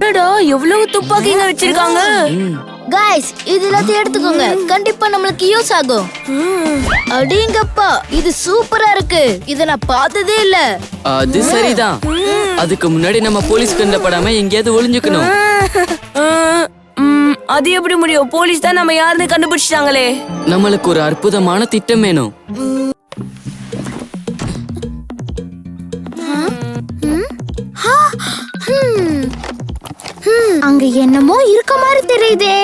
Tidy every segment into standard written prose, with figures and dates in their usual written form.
என்னடா எவ்வளவு துப்பாக்கிங்க வச்சிருக்காங்க. கைஸ் இது எல்லாத்தையும் எடுத்துக்கோங்க, கண்டிப்பா நம்மளுக்கு யூஸ் ஆகும். அடேங்கப்பா இது சூப்பரா இருக்கு, இத நான் பார்த்ததே இல்ல. அது சரிதான். அதுக்கு முன்னாடி நம்ம போலீஸ் கண்டப்படாம எங்கேயாவது ஒளிஞ்சுக்கணும். அது எப்படி முடியும்? போலீஸ் தான் நம்ம யாருன்னு கண்டுபிடிச்சிட்டாங்களே. நம்மளுக்கு ஒரு அற்புதமான திட்டம் வேணும். அங்க என்னமோ இருக்க மாதிரி தெரியுதே.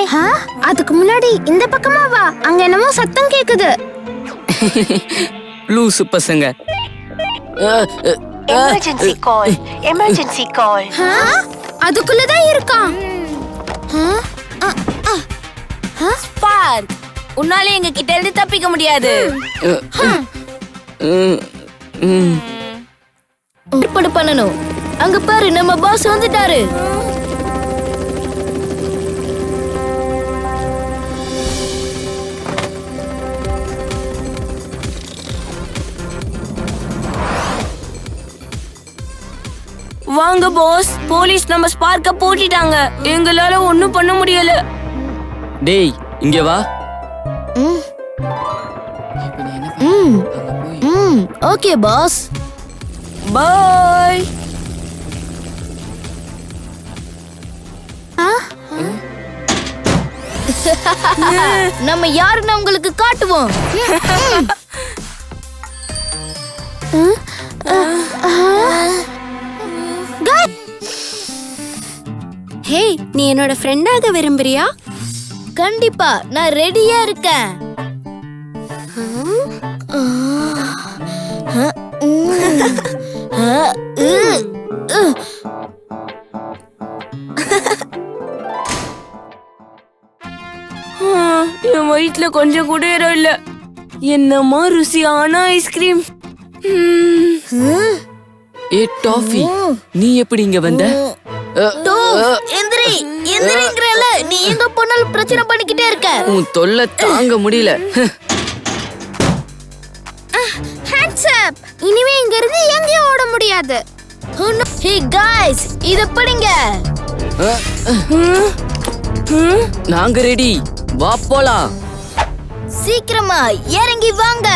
அதுக்கு முன்னாடி இந்த பக்கமா வா, அங்க என்னமோ சத்தம் கேக்குது. லூசு பசங்க. எமர்ஜென்சி கால், எமர்ஜென்சி கால். அதுக்குள்ளதான் இருக்கான். ஸ்பார்க், உன்னால எங்க கிட்ட இருந்து தப்பிக்க முடியாது. ஏற்பாடு பண்ணணும். அங்க பாரு, நம்ம பாஸ் வந்துட்டாரு. வாங்க பாஸ், போலீஸ் நம்ம ஸ்பார்க்க போட்டிட்டாங்க. எங்களால ஒண்ணும் பண்ண முடியல. டேய் இங்க வா. ஓகே பாஸ், பாய். நம்ம யாருன்னு உங்களுக்கு காட்டுவோம். ஹே, நீ என்னோட ஃப்ரெண்டாக விரும்புறியா? கண்டிப்பா, நான் ரெடியா இருக்கேன். என் வயிற்றுல கொஞ்சம் கூட இடம் இல்ல. என்னமா ருசியான ஐஸ்கிரீம். ஏ டாஃபி, நீ எப்படி இங்க வந்த? எந்திரி எந்திரிங்கறல, நீ எங்க போனாலும் பிரச்சனை பண்ணிக்கிட்டே இருக்க. உன் தொல்லை தாங்க முடியல. ஹேட்ஸ் அப், இனிமே இங்க இருந்து எங்கேயும் ஓட முடியாது. ஹே गाइस, இத படிங்க. நாங்க ரெடி, வா போலாம். சீக்கிரமா இறங்கி வாங்க.